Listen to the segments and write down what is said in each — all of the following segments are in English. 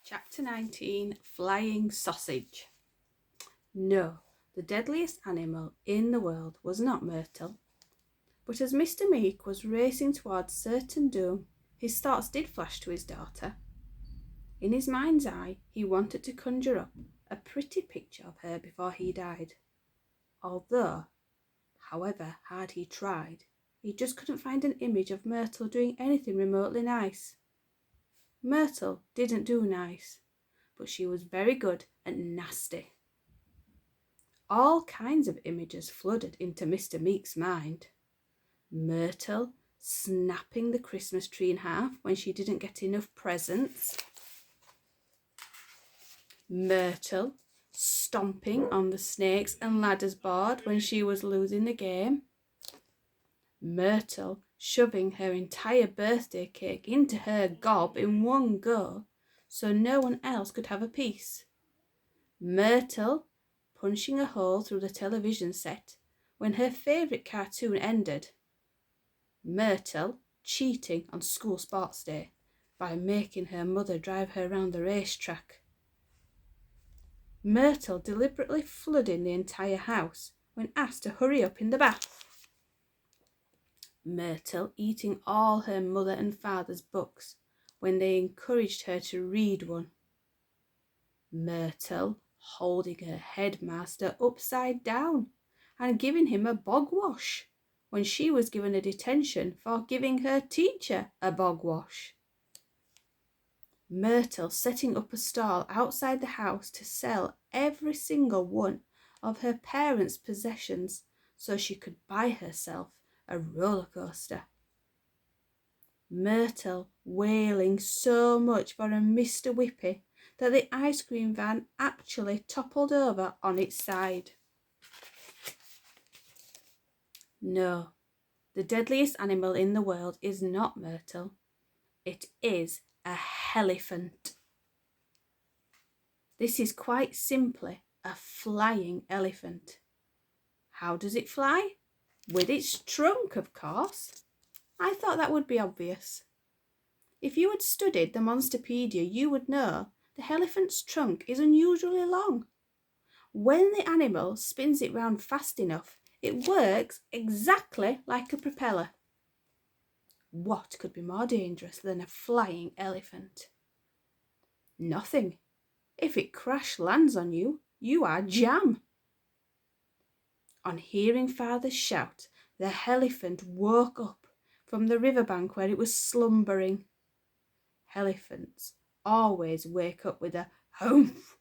Chapter 19, Flying Sausage. No, the deadliest animal in the world was not Myrtle. But as Mr. Meek was racing towards certain doom, his thoughts did flash to his daughter. In his mind's eye, he wanted to conjure up a pretty picture of her before he died. Although, however hard he tried, he just couldn't find an image of Myrtle doing anything remotely nice. Myrtle didn't do nice, but she was very good at nasty. All kinds of images flooded into Mr. Meek's mind. Myrtle snapping the Christmas tree in half when she didn't get enough presents. Myrtle stomping on the snakes and ladders board when she was losing the game. Myrtle shoving her entire birthday cake into her gob in one go so no one else could have a piece. Myrtle punching a hole through the television set when her favourite cartoon ended. Myrtle cheating on school sports day by making her mother drive her round the racetrack. Myrtle deliberately flooding the entire house when asked to hurry up in the bath. Myrtle eating all her mother and father's books when they encouraged her to read one. Myrtle holding her headmaster upside down and giving him a bog wash when she was given a detention for giving her teacher a bog wash. Myrtle setting up a stall outside the house to sell every single one of her parents' possessions so she could buy herself a roller coaster. Myrtle wailing so much for a Mr. Whippy that the ice cream van actually toppled over on its side. No, the deadliest animal in the world is not Myrtle. It is a elephant. This is quite simply a flying elephant. How does it fly? With its trunk, of course. I thought that would be obvious. If you had studied the Monsterpedia, you would know the elephant's trunk is unusually long. When the animal spins it round fast enough, it works exactly like a propeller. What could be more dangerous than a flying elephant? Nothing. If it crash lands on you, you are jam. On hearing Father's shout, the elephant woke up from the riverbank where it was slumbering. Elephants always wake up with a humph,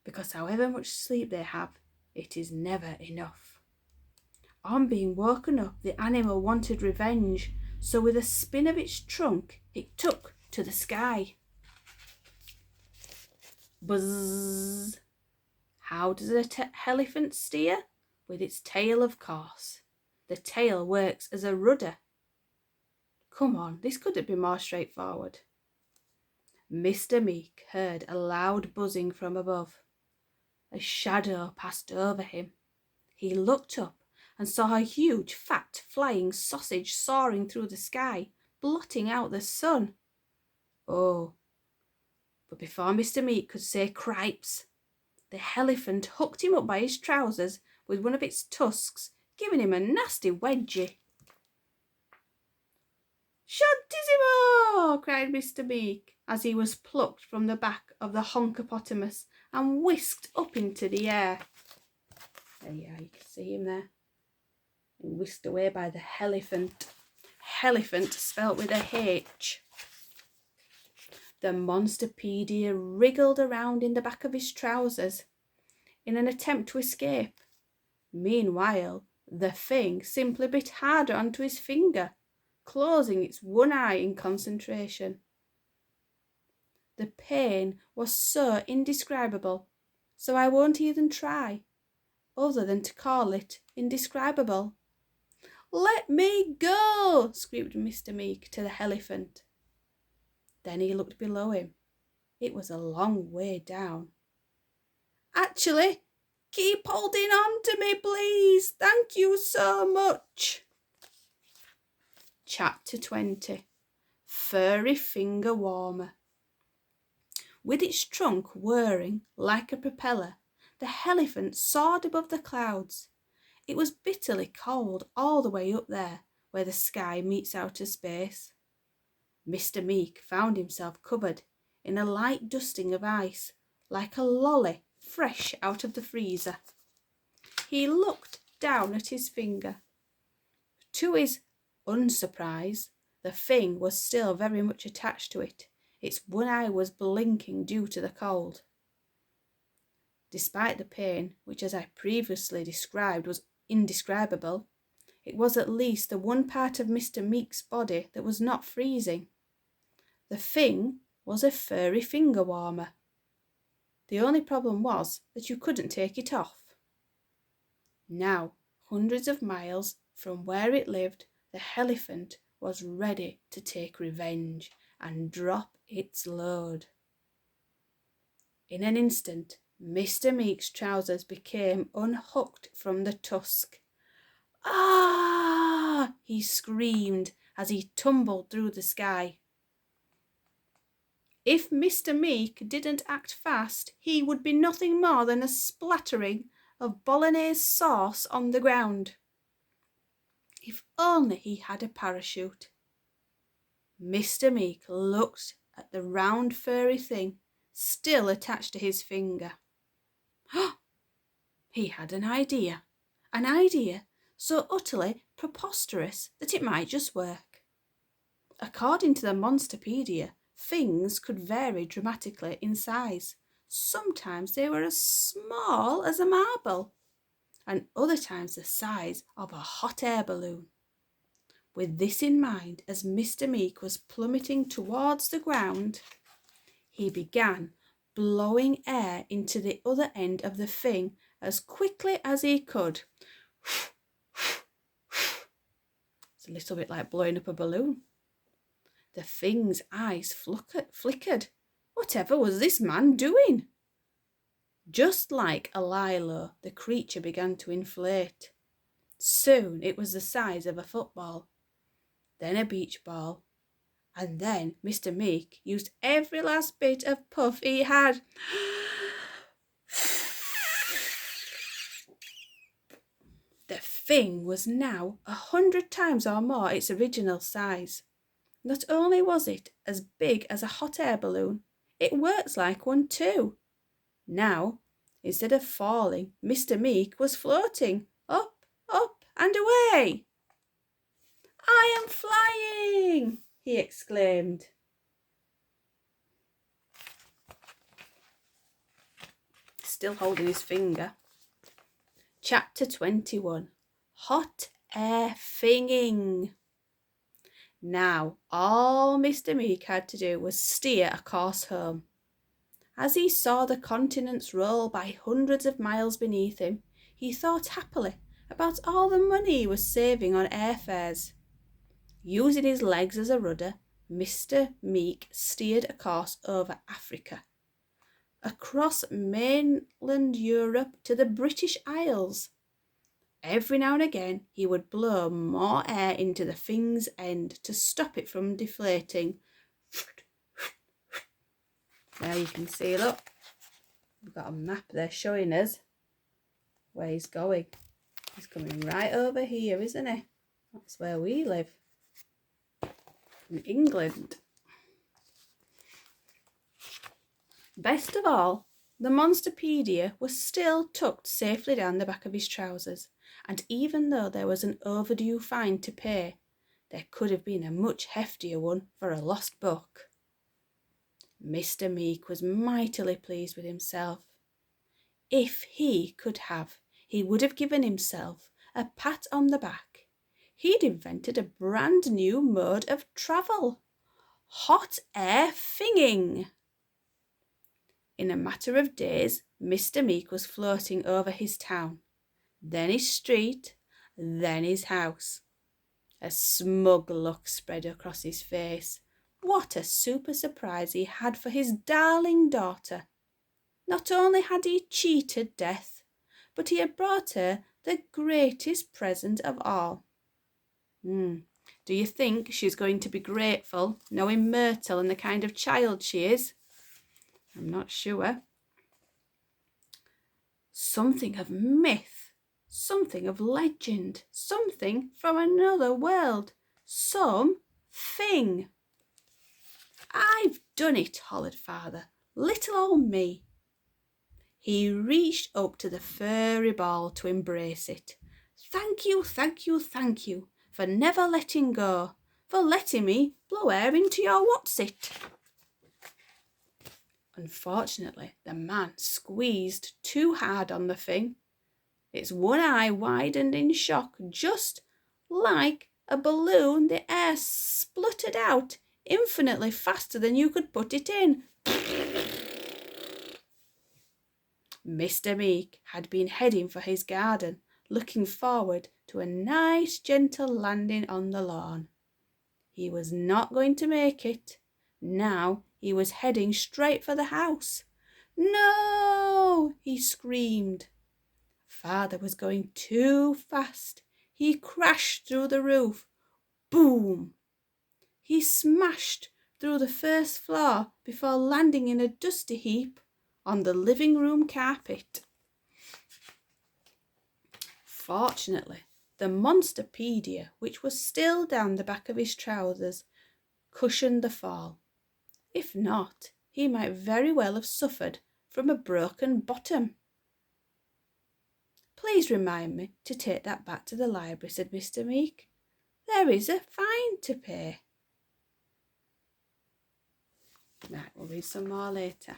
because however much sleep they have, it is never enough. On being woken up, the animal wanted revenge, so with a spin of its trunk, it took to the sky. Buzz! How does an elephant steer? With its tail, of course. The tail works as a rudder. Come on, this couldn't be more straightforward. Mr. Meek heard a loud buzzing from above. A shadow passed over him. He looked up and saw a huge, fat, flying sausage soaring through the sky, blotting out the sun. Oh! But before Mr. Meek could say cripes, the elephant hooked him up by his trousers with one of its tusks, giving him a nasty wedgie. "Shantissimo!" cried Mr. Meek, as he was plucked from the back of the honkopotamus and whisked up into the air. There you are, you can see him there. And whisked away by the elephant. Elephant spelt with a H. The Monsterpedia wriggled around in the back of his trousers in an attempt to escape. Meanwhile, the Fing simply bit harder onto his finger, closing its one eye in concentration. The pain was so indescribable, so I won't even try, other than to call it indescribable. "Let me go!" screamed Mr. Meek to the elephant. Then he looked below him. It was a long way down. "Actually, keep holding on to me, please. Thank you so much." Chapter 20, Furry Finger Warmer. With its trunk whirring like a propeller, the elephant soared above the clouds. It was bitterly cold all the way up there, where the sky meets outer space. Mr. Meek found himself covered in a light dusting of ice, like a lolly fresh out of the freezer. He looked down at his finger. To his unsurprise, the Fing was still very much attached to it. Its one eye was blinking due to the cold. Despite the pain, which as I previously described was indescribable, it was at least the one part of Mr. Meek's body that was not freezing. The Fing was a furry finger warmer. The only problem was that you couldn't take it off. Now, hundreds of miles from where it lived, the elephant was ready to take revenge and drop its load. In an instant, Mr. Meek's trousers became unhooked from the tusk. "Ah!" he screamed as he tumbled through the sky. If Mr. Meek didn't act fast, he would be nothing more than a splattering of bolognese sauce on the ground. If only he had a parachute. Mr. Meek looked at the round furry thing still attached to his finger. He had an idea so utterly preposterous that it might just work. According to the Monsterpedia, Fings could vary dramatically in size. Sometimes they were as small as a marble, and other times the size of a hot air balloon. With this in mind, as Mr. Meek was plummeting towards the ground, he began blowing air into the other end of the Fing as quickly as he could. It's a little bit like blowing up a balloon. The Fing's eyes flickered. Whatever was this man doing? Just like a lilo, the creature began to inflate. Soon it was the size of a football, then a beach ball, and then Mr. Meek used every last bit of puff he had. The Fing was now 100 times or more its original size. Not only was it as big as a hot air balloon, it worked like one too. Now, instead of falling, Mr. Meek was floating, up, up and away. "I am flying!" he exclaimed. Still holding his finger. Chapter 21. Hot Air Finging. Now, all Mr. Meek had to do was steer a course home. As he saw the continents roll by hundreds of miles beneath him, he thought happily about all the money he was saving on airfares. Using his legs as a rudder, Mr. Meek steered a course over Africa, across mainland Europe to the British Isles. Every now and again, he would blow more air into the Fing's end to stop it from deflating. Now you can see, look, we've got a map there showing us where he's going. He's coming right over here, isn't he? That's where we live, in England. Best of all, the Monsterpedia was still tucked safely down the back of his trousers, and even though there was an overdue fine to pay, there could have been a much heftier one for a lost book. Mr. Meek was mightily pleased with himself. If he could have, he would have given himself a pat on the back. He'd invented a brand new mode of travel. Hot air finging. In a matter of days, Mr. Meek was floating over his town, then his street, then his house. A smug look spread across his face. What a super surprise he had for his darling daughter. Not only had he cheated death, but he had brought her the greatest present of all. Do you think she's going to be grateful, knowing Myrtle and the kind of child she is? I'm not sure. Something of myth, something of legend, something from another world, some Fing. I've done it, hollered Father. Little old me. He reached up to the furry ball to embrace it. Thank you, thank you, thank you for never letting go, for letting me blow air into your what's-it. Unfortunately, the man squeezed too hard on the thing. Its one eye widened in shock, just like a balloon. The air spluttered out infinitely faster than you could put it in. Mr. Meek had been heading for his garden, looking forward to a nice gentle landing on the lawn. He was not going to make it. Now he was heading straight for the house. No! He screamed. Father was going too fast. He crashed through the roof. Boom! He smashed through the first floor before landing in a dusty heap on the living room carpet. Fortunately, the Monsterpedia, which was still down the back of his trousers, cushioned the fall. If not, he might very well have suffered from a broken bottom. Please remind me to take that back to the library, said Mr. Meek. There is a fine to pay. Right, we'll read some more later.